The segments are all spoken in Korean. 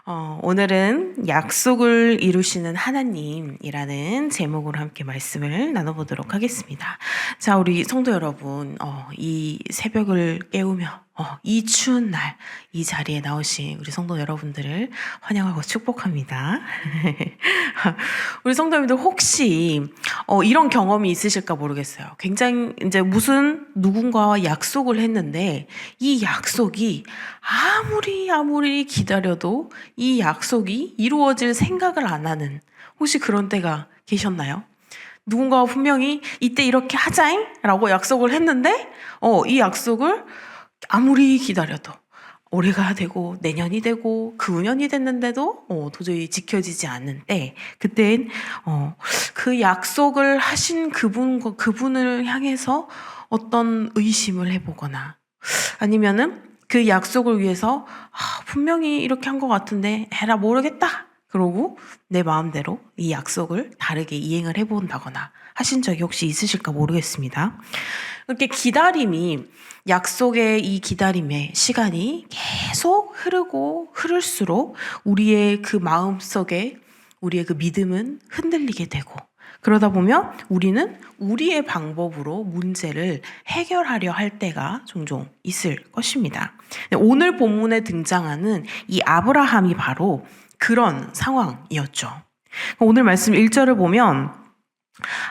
오늘은 약속을 이루시는 하나님이라는 제목으로 함께 말씀을 나눠보도록 하겠습니다. 자, 우리 성도 여러분, 이 새벽을 깨우며 이 추운 날, 이 자리에 나오신 우리 성도 여러분들을 환영하고 축복합니다. 우리 성도님들 혹시 이런 경험이 있으실까 모르겠어요. 굉장히 이제 무슨 누군가와 약속을 했는데 이 약속이 아무리 기다려도 이 약속이 이루어질 생각을 안 하는, 혹시 그런 때가 계셨나요? 누군가와 분명히 이때 이렇게 하자잉 라고 약속을 했는데 이 약속을 아무리 기다려도 올해가 되고 내년이 되고 그 년이 됐는데도 도저히 지켜지지 않는 때, 그땐 그 약속을 하신 그분을 향해서 어떤 의심을 해보거나, 아니면은 그 약속을 위해서 분명히 이렇게 한 것 같은데 에라 모르겠다 그러고 내 마음대로 이 약속을 다르게 이행을 해본다거나 하신 적이 혹시 있으실까 모르겠습니다. 이렇게 약속의 이 기다림의 시간이 계속 흐르고 흐를수록 우리의 그 마음속에 우리의 그 믿음은 흔들리게 되고, 그러다 보면 우리는 우리의 방법으로 문제를 해결하려 할 때가 종종 있을 것입니다. 오늘 본문에 등장하는 이 아브라함이 바로 그런 상황이었죠. 오늘 말씀 1절을 보면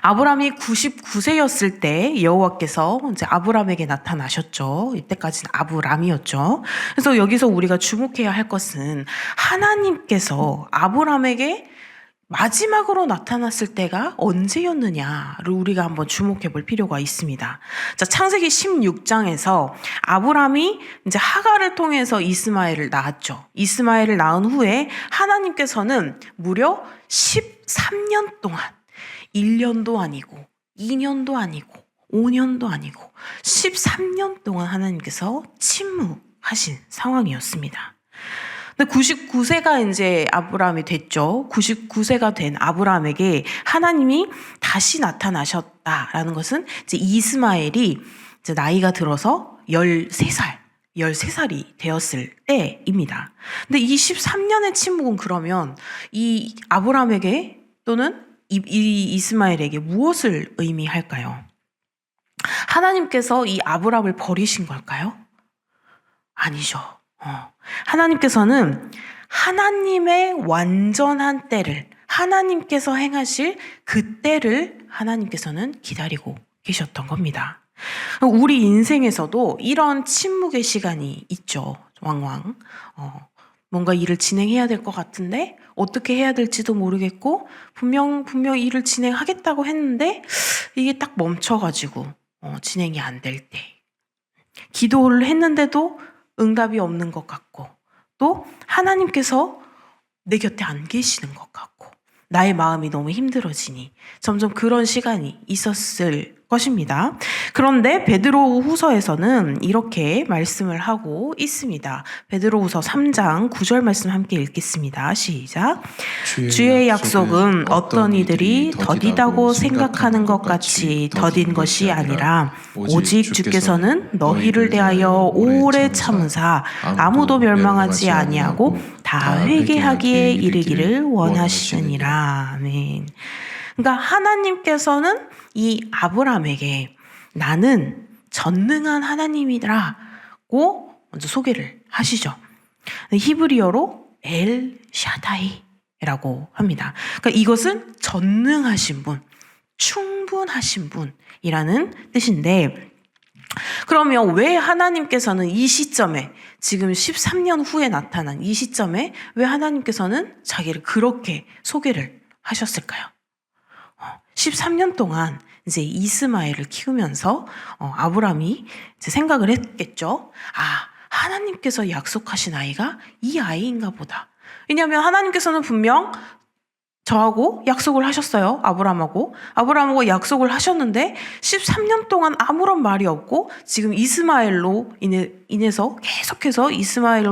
아브라함이 99세였을 때 여호와께서 이제 아브라함에게 나타나셨죠. 이때까지는 아브람이었죠. 그래서 여기서 우리가 주목해야 할 것은 하나님께서 아브라함에게 마지막으로 나타났을 때가 언제였느냐를 우리가 한번 주목해 볼 필요가 있습니다. 자, 창세기 16장에서 아브람이 이제 하갈을 통해서 이스마엘을 낳았죠. 이스마엘을 낳은 후에 하나님께서는 무려 13년 동안 1년도 아니고 2년도 아니고 5년도 아니고 13년 동안 하나님께서 침묵하신 상황이었습니다. 근데 99세가 이제 아브라함이 됐죠. 99세가 된 아브라함에게 하나님이 다시 나타나셨다라는 것은 이제 이스마엘이 이제 나이가 들어서 13살이 되었을 때입니다. 근데 이 13년의 침묵은 그러면 이 아브라함에게 또는 이 이스마엘에게 무엇을 의미할까요? 하나님께서 이 아브라함을 버리신 걸까요? 아니죠. 하나님께서는 하나님의 완전한 때를, 하나님께서 행하실 그 때를 하나님께서는 기다리고 계셨던 겁니다. 우리 인생에서도 이런 침묵의 시간이 있죠. 왕왕. 뭔가 일을 진행해야 될 것 같은데 어떻게 해야 될지도 모르겠고 분명 일을 진행하겠다고 했는데 이게 딱 멈춰가지고 진행이 안 될 때, 기도를 했는데도 응답이 없는 것 같고, 또 하나님께서 내 곁에 안 계시는 것 같고 나의 마음이 너무 힘들어지니 점점 그런 시간이 있었을 것입니다. 그런데 베드로후서에서는 이렇게 말씀을 하고 있습니다. 베드로후서 3장 9절 말씀 함께 읽겠습니다. 시작. 주의 약속은 어떤 이들이 더디다고 생각하는 것 같이 더딘 것이 아니라 오직 주께서는 너희를 대하여 오래 참으사 아무도 멸망하지 아니하고 다 회개하기에 이르기를 원하시느니라. 아멘. 그러니까 하나님께서는 이 아브라함에게 나는 전능한 하나님이라고 먼저 소개를 하시죠. 히브리어로 엘 샤다이라고 합니다. 그러니까 이것은 전능하신 분, 충분하신 분이라는 뜻인데, 그러면 왜 하나님께서는 이 시점에, 지금 13년 후에 나타난 이 시점에 왜 하나님께서는 자기를 그렇게 소개를 하셨을까요? 13년 동안 이제 이스마엘을 키우면서 아브람이 이제 생각을 했겠죠. 하나님께서 약속하신 아이가 이 아이인가 보다. 왜냐하면 하나님께서는 분명 저하고 약속을 하셨어요. 아브람하고 약속을 하셨는데 13년 동안 아무런 말이 없고 지금 이스마엘로 인해서 계속해서 이스마엘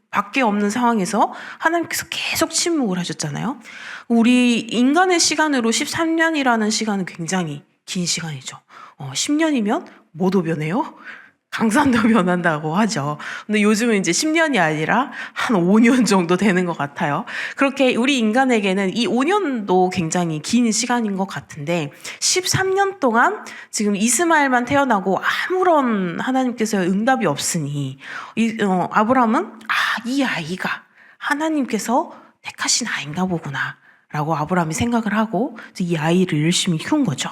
밖에 없는 상황에서 하나님께서 계속 침묵을 하셨잖아요. 우리 인간의 시간으로 13년이라는 시간은 굉장히 긴 시간이죠. 10년이면 못 오변해요. 강산도 변한다고 하죠. 근데 요즘은 이제 10년이 아니라 한 5년 정도 되는 것 같아요. 그렇게 우리 인간에게는 이 5년도 굉장히 긴 시간인 것 같은데 13년 동안 지금 이스마엘만 태어나고 아무런 하나님께서의 응답이 없으니 아브라함은 이 아이가 하나님께서 택하신 아이인가 보구나 라고 아브라함이 생각을 하고 이 아이를 열심히 키운 거죠.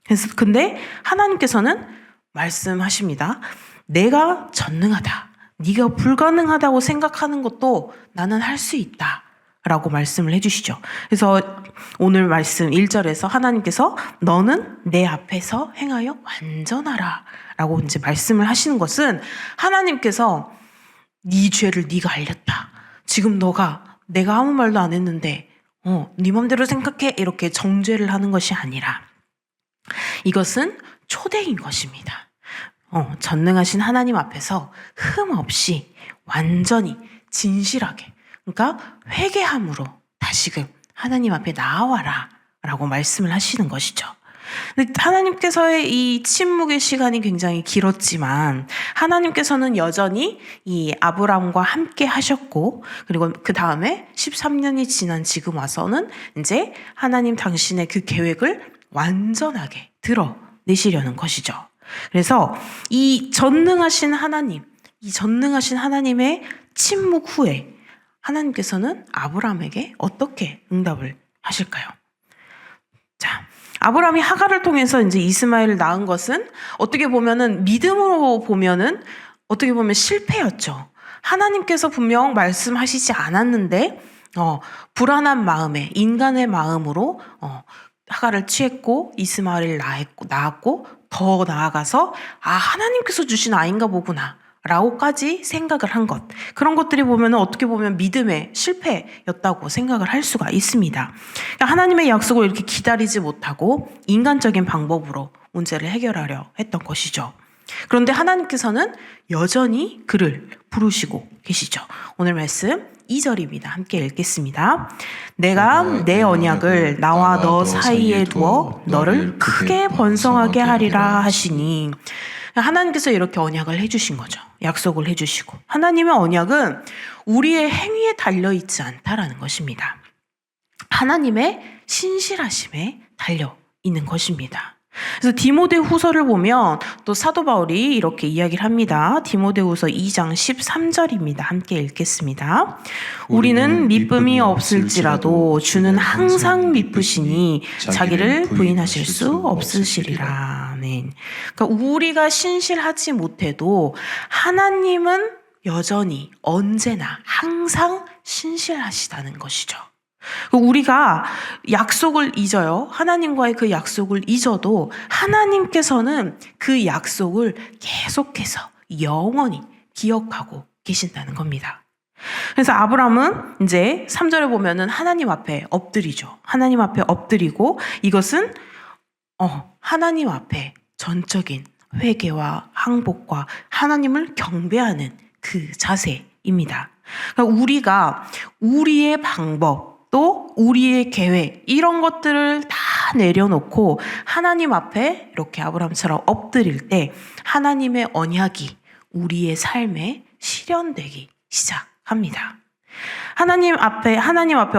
그래서 근데 하나님께서는 말씀하십니다. 내가 전능하다. 네가 불가능하다고 생각하는 것도 나는 할 수 있다. 라고 말씀을 해주시죠. 그래서 오늘 말씀 1절에서 하나님께서 너는 내 앞에서 행하여 완전하라. 라고 이제 말씀을 하시는 것은 하나님께서 네 죄를 네가 알렸다. 지금 내가 아무 말도 안 했는데 네 맘대로 생각해. 이렇게 정죄를 하는 것이 아니라 이것은 초대인 것입니다. 전능하신 하나님 앞에서 흠 없이 완전히 진실하게 그러니까 회개함으로 다시금 하나님 앞에 나와라 라고 말씀을 하시는 것이죠. 근데 하나님께서의 이 침묵의 시간이 굉장히 길었지만 하나님께서는 여전히 이 아브라함과 함께 하셨고 그리고 그 다음에 13년이 지난 지금 와서는 이제 하나님 당신의 그 계획을 완전하게 드러내시려는 것이죠. 그래서 이 전능하신 하나님의 침묵 후에 하나님께서는 아브라함에게 어떻게 응답을 하실까요? 자, 아브라함이 하갈을 통해서 이제 이스마엘을 낳은 것은 어떻게 보면은 믿음으로 보면은 어떻게 보면 실패였죠. 하나님께서 분명 말씀하시지 않았는데 불안한 마음에 인간의 마음으로 하갈을 취했고 이스마엘을 낳았고 더 나아가서 하나님께서 주신 아이인가 보구나 라고까지 생각을 한 것. 그런 것들이 보면 어떻게 보면 믿음의 실패였다고 생각을 할 수가 있습니다. 그러니까 하나님의 약속을 이렇게 기다리지 못하고 인간적인 방법으로 문제를 해결하려 했던 것이죠. 그런데 하나님께서는 여전히 그를 부르시고 계시죠. 오늘 말씀 2절입니다. 함께 읽겠습니다. 내가 내 언약을 나와 너 사이에 두어 너를 크게 번성하게 하리라 하시니 하나님께서 이렇게 언약을 해주신 거죠. 약속을 해주시고 하나님의 언약은 우리의 행위에 달려있지 않다라는 것입니다. 하나님의 신실하심에 달려있는 것입니다. 그래서 디모데후서를 보면 또 사도 바울이 이렇게 이야기를 합니다. 디모데후서 2장 13절입니다. 함께 읽겠습니다. 우리는 미쁨이 없을지라도 주는 항상 미쁘시니 자기를 부인하실 수 없으시리라. 아멘. 그러니까 우리가 신실하지 못해도 하나님은 여전히 언제나 항상 신실하시다는 것이죠. 우리가 약속을 잊어요. 하나님과의 그 약속을 잊어도 하나님께서는 그 약속을 계속해서 영원히 기억하고 계신다는 겁니다. 그래서 아브라함은 이제 3절에 보면은 하나님 앞에 엎드리죠. 하나님 앞에 엎드리고 이것은 하나님 앞에 전적인 회개와 항복과 하나님을 경배하는 그 자세입니다. 그러니까 우리가 우리의 방법 또 우리의 계획 이런 것들을 다 내려놓고 하나님 앞에 이렇게 아브라함처럼 엎드릴 때 하나님의 언약이 우리의 삶에 실현되기 시작합니다. 하나님 앞에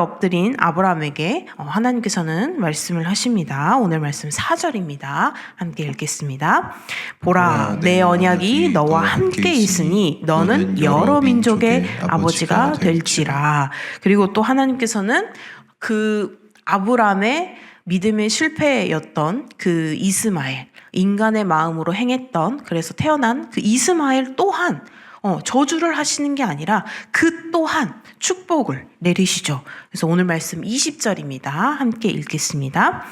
엎드린 아브라함에게 하나님께서는 말씀을 하십니다. 오늘 말씀 4절입니다. 함께 읽겠습니다. 보라, 내 언약이 너와 함께 있으니 너는 여러 민족의 아버지가 될지라. 그리고 또 하나님께서는 그 아브라함의 믿음의 실패였던 그 이스마엘, 인간의 마음으로 행했던 그래서 태어난 그 이스마엘 또한 저주를 하시는 게 아니라 그 또한 축복을 내리시죠. 그래서 오늘 말씀 20절입니다. 함께 읽겠습니다.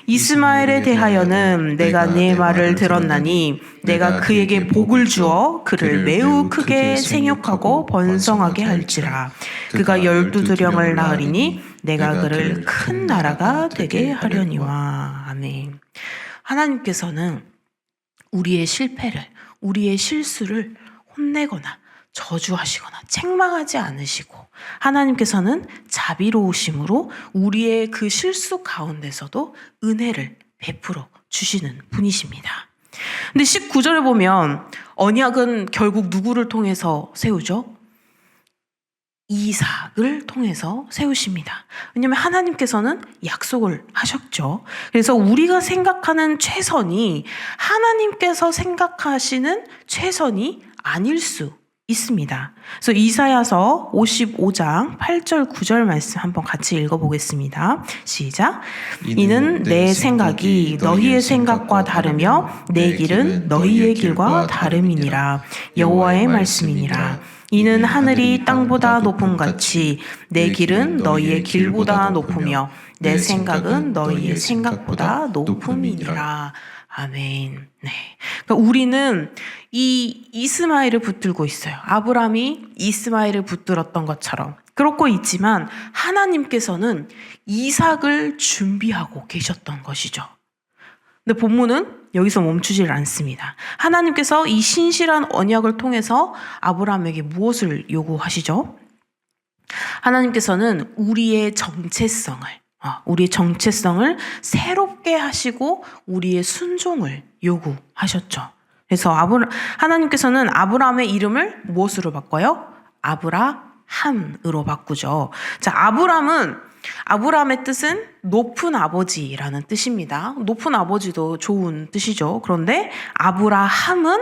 이스마엘에 대하여는 내가 내 말을 들었나니 내가 그에게 복을 주어 그를 매우 크게 생육하고 번성하게 할지라. 그가 12두령을 낳으리니 내가 그를 큰 나라가 되게 하려니와. 아멘. 하나님께서는 우리의 실패를, 우리의 실수를 혼내거나 저주하시거나 책망하지 않으시고 하나님께서는 자비로우심으로 우리의 그 실수 가운데서도 은혜를 베풀어 주시는 분이십니다. 근데 19절에 보면 언약은 결국 누구를 통해서 세우죠? 이삭을 통해서 세우십니다. 왜냐하면 하나님께서는 약속을 하셨죠. 그래서 우리가 생각하는 최선이 하나님께서 생각하시는 최선이 아닐 수 있습니다. 그래서 이사야서 55장 8절 9절 말씀 한번 같이 읽어보겠습니다. 시작. 이는 내 생각이 너희의 생각과 다르며 내 길은 너희의 길과 다름이니라. 여호와의 말씀이니라. 이는 하늘이 땅보다 높음같이 내 길은 너희의 길보다 높으며 내 생각은 너희의 생각보다 높음이니라. 아멘. 네. 그러니까 우리는 이 이스마엘을 붙들고 있어요. 아브라함이 이스마엘을 붙들었던 것처럼 그렇고 있지만 하나님께서는 이삭을 준비하고 계셨던 것이죠. 근데 본문은 여기서 멈추질 않습니다. 하나님께서 이 신실한 언약을 통해서 아브라함에게 무엇을 요구하시죠? 하나님께서는 우리의 정체성을 새롭게 하시고 우리의 순종을 요구하셨죠. 그래서 하나님께서는 아브라함의 이름을 무엇으로 바꿔요? 아브라함으로 바꾸죠. 자, 아브라함의 뜻은 높은 아버지라는 뜻입니다. 높은 아버지도 좋은 뜻이죠. 그런데 아브라함은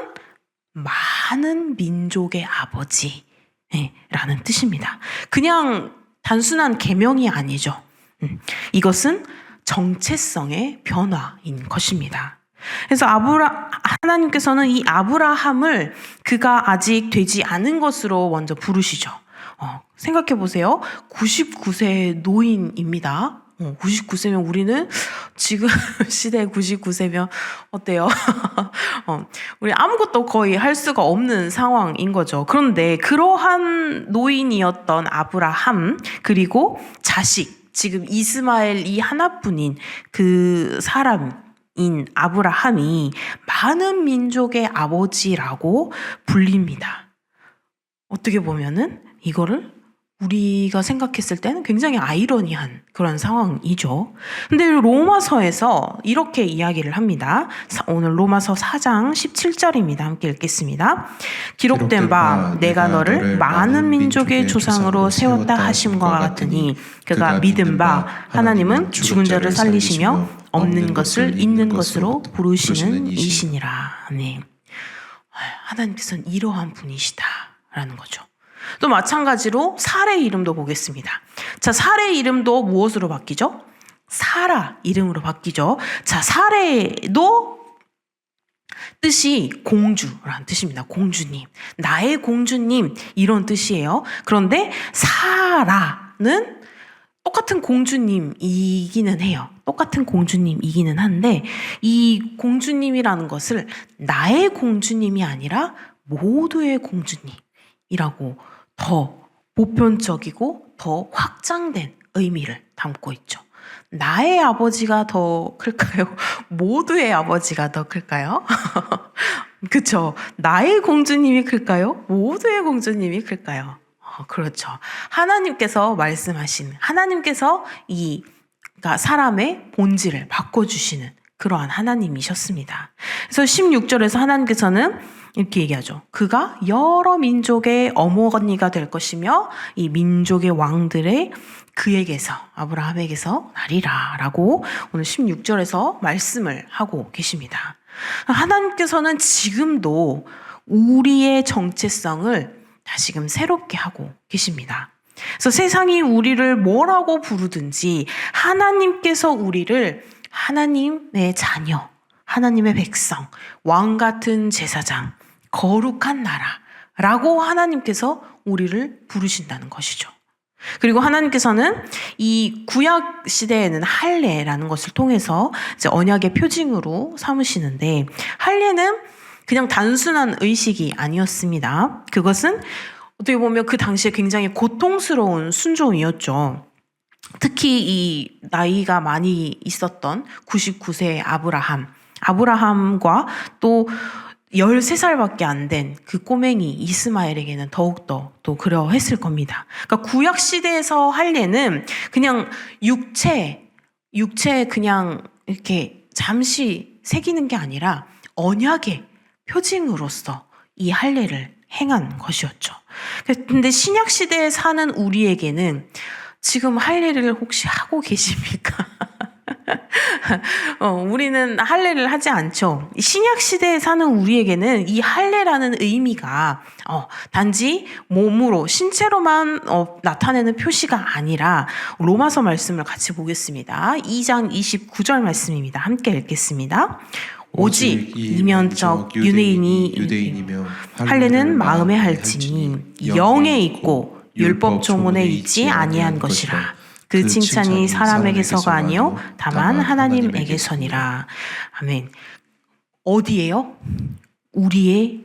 많은 민족의 아버지라는 뜻입니다. 그냥 단순한 계명이 아니죠. 이것은 정체성의 변화인 것입니다. 그래서 하나님께서는 이 아브라함을 그가 아직 되지 않은 것으로 먼저 부르시죠. 생각해 보세요. 99세 노인입니다. 99세면 우리는 지금 시대에 99세면 어때요? 우리 아무것도 거의 할 수가 없는 상황인 거죠. 그런데 그러한 노인이었던 아브라함 그리고 자식 지금 이스마엘 이 하나뿐인 그 사람인 아브라함이 많은 민족의 아버지라고 불립니다. 어떻게 보면은 이거를 우리가 생각했을 때는 굉장히 아이러니한 그런 상황이죠. 근데 로마서에서 이렇게 이야기를 합니다. 오늘 로마서 4장 17절입니다. 함께 읽겠습니다. 기록된 바 내가 너를 많은 민족의 조상으로 세웠다 하심과 같으니 그가 믿은 바 하나님은 죽은 자를 살리시며 없는 것을 있는 것으로 부르시는 이시니라. 네. 하나님께서는 이러한 분이시다라는 거죠. 또 마찬가지로 살의 이름도 보겠습니다. 자, 살의 이름도 무엇으로 바뀌죠? 사라 이름으로 바뀌죠. 자, 살의도 뜻이 공주라는 뜻입니다. 공주님, 나의 공주님 이런 뜻이에요. 그런데 사라는 똑같은 공주님이기는 해요. 똑같은 공주님이기는 한데 이 공주님이라는 것을 나의 공주님이 아니라 모두의 공주님이라고 더 보편적이고 더 확장된 의미를 담고 있죠. 나의 아버지가 더 클까요? 모두의 아버지가 더 클까요? 그렇죠. 나의 공주님이 클까요? 모두의 공주님이 클까요? 그렇죠. 하나님께서 하나님께서 그러니까 사람의 본질을 바꿔주시는 그러한 하나님이셨습니다. 그래서 16절에서 하나님께서는 이렇게 얘기하죠. 그가 여러 민족의 어머니가 될 것이며 이 민족의 왕들의 그에게서 아브라함에게서 나리라 라고 오늘 16절에서 말씀을 하고 계십니다. 하나님께서는 지금도 우리의 정체성을 다시금 새롭게 하고 계십니다. 그래서 세상이 우리를 뭐라고 부르든지 하나님께서 우리를 하나님의 자녀, 하나님의 백성, 왕 같은 제사장, 거룩한 나라라고 하나님께서 우리를 부르신다는 것이죠. 그리고 하나님께서는 이 구약 시대에는 할례라는 것을 통해서 이제 언약의 표징으로 삼으시는데 할례는 그냥 단순한 의식이 아니었습니다. 그것은 어떻게 보면 그 당시에 굉장히 고통스러운 순종이었죠. 특히 이 나이가 많이 있었던 99세의 아브라함과 또 13살밖에 안 된 그 꼬맹이 이스마엘에게는 더욱더 또 그러했을 겁니다. 그러니까 구약 시대에서 할례는 그냥 육체 그냥 이렇게 잠시 새기는 게 아니라 언약의 표징으로서 이 할례를 행한 것이었죠. 근데 신약 시대에 사는 우리에게는 지금 할례를 혹시 하고 계십니까? 우리는 할례를 하지 않죠. 신약 시대에 사는 우리에게는 이 할례라는 의미가 단지 몸으로 신체로만 나타내는 표시가 아니라 로마서 말씀을 같이 보겠습니다. 2장 29절 말씀입니다. 함께 읽겠습니다. 오직 이면적 유대인이며 할례는 마음에 할지니 영에 있고 율법 조문에 있지 아니한 것이라. 그 칭찬이 사람에게서가 아니요 다만 하나님에게서니라. 아멘. 어디에요? 우리의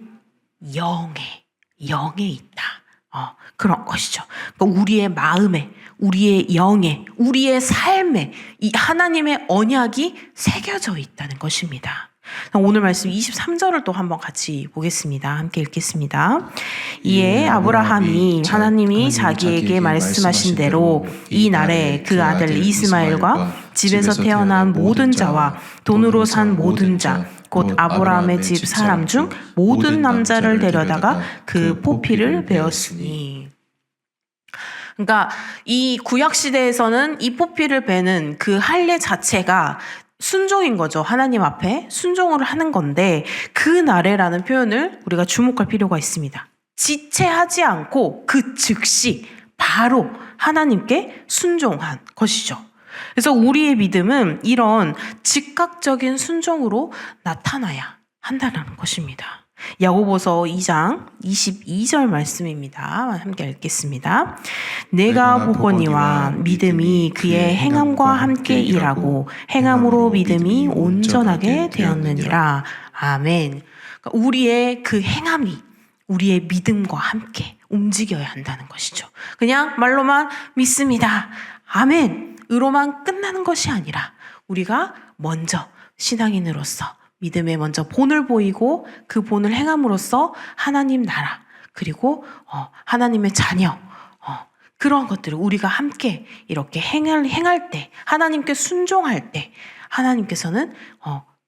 영에 있다. 그런 것이죠. 그러니까 우리의 마음에, 우리의 영에, 우리의 삶에 이 하나님의 언약이 새겨져 있다는 것입니다. 오늘 말씀 23절을 또 한번 같이 보겠습니다. 함께 읽겠습니다. 이에 아브라함이 하나님이 자기에게 말씀하신 대로 이 날에 그 아들 이스마엘과 집에서 태어난 모든 자와 돈으로 산 모든 자 곧 아브라함의 집 사람 중 모든 남자를 데려다가 그 포피를 베었으니. 그러니까 이 구약 시대에서는 이 포피를 베는 그 할례 자체가 순종인 거죠. 하나님 앞에 순종을 하는 건데 그 날에라는 표현을 우리가 주목할 필요가 있습니다. 지체하지 않고 그 즉시 바로 하나님께 순종한 것이죠. 그래서 우리의 믿음은 이런 즉각적인 순종으로 나타나야 한다는 것입니다. 야고보서 2장 22절 말씀입니다. 함께 읽겠습니다. 내가 보거니와 믿음이 그의 행함과 함께 일하고 행함으로 믿음이 온전하게 되었느니라. 아멘. 그러니까 우리의 그 행함이 우리의 믿음과 함께 움직여야 한다는 것이죠. 그냥 말로만 믿습니다. 아멘. 으로만 끝나는 것이 아니라 우리가 먼저 신앙인으로서 믿음에 먼저 본을 보이고 그 본을 행함으로써 하나님 나라 그리고 하나님의 자녀 그런 것들을 우리가 함께 이렇게 행할 때 하나님께 순종할 때 하나님께서는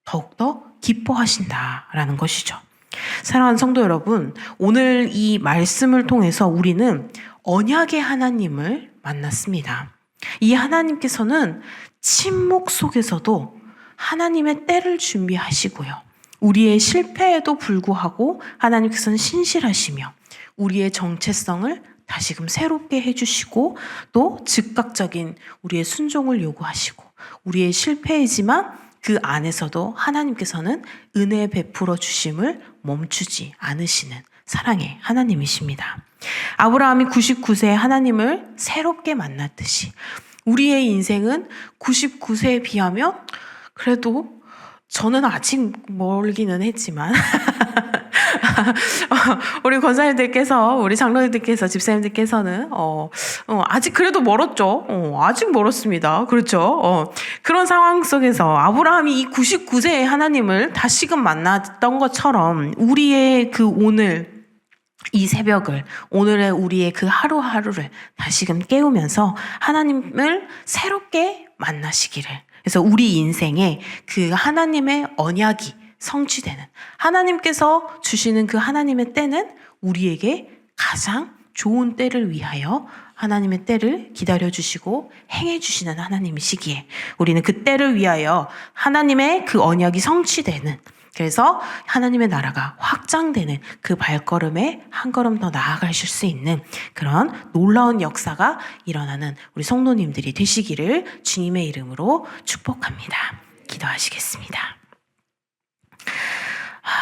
더욱더 기뻐하신다라는 것이죠. 사랑하는 성도 여러분, 오늘 이 말씀을 통해서 우리는 언약의 하나님을 만났습니다. 이 하나님께서는 침묵 속에서도 하나님의 때를 준비하시고요. 우리의 실패에도 불구하고 하나님께서는 신실하시며 우리의 정체성을 다시금 새롭게 해주시고 또 즉각적인 우리의 순종을 요구하시고 우리의 실패이지만 그 안에서도 하나님께서는 은혜 베풀어 주심을 멈추지 않으시는 사랑의 하나님이십니다. 아브라함이 99세에 하나님을 새롭게 만났듯이 우리의 인생은 99세에 비하면 그래도 저는 아직 멀기는 했지만 우리 권사님들께서 우리 장로님들께서 집사님들께서는 아직 그래도 멀었죠. 아직 멀었습니다. 그렇죠. 그런 상황 속에서 아브라함이 이 99세의 하나님을 다시금 만났던 것처럼 우리의 그 오늘 이 새벽을 오늘의 우리의 그 하루하루를 다시금 깨우면서 하나님을 새롭게 만나시기를 그래서 우리 인생에 그 하나님의 언약이 성취되는 하나님께서 주시는 그 하나님의 때는 우리에게 가장 좋은 때를 위하여 하나님의 때를 기다려주시고 행해주시는 하나님이시기에 우리는 그 때를 위하여 하나님의 그 언약이 성취되는 그래서 하나님의 나라가 확장되는 그 발걸음에 한 걸음 더 나아가실 수 있는 그런 놀라운 역사가 일어나는 우리 성도님들이 되시기를 주님의 이름으로 축복합니다. 기도하시겠습니다.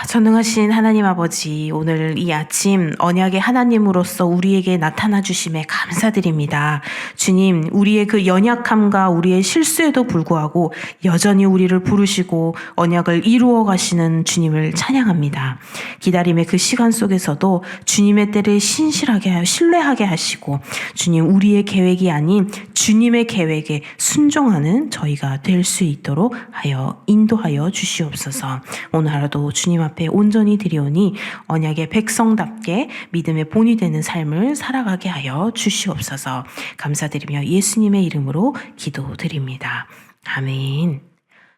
전능하신 하나님 아버지, 오늘 이 아침 언약의 하나님으로서 우리에게 나타나 주심에 감사드립니다. 주님, 우리의 그 연약함과 우리의 실수에도 불구하고 여전히 우리를 부르시고 언약을 이루어 가시는 주님을 찬양합니다. 기다림의 그 시간 속에서도 주님의 때를 신뢰하게 하시고 주님, 우리의 계획이 아닌 주님의 계획에 순종하는 저희가 될 수 있도록 하여 인도하여 주시옵소서. 오늘 하루도 주님 앞에 온전히 드리오니 언약의 백성답게 믿음의 본이 되는 삶을 살아가게 하여 주시옵소서. 감사드리며 예수님의 이름으로 기도드립니다. 아멘.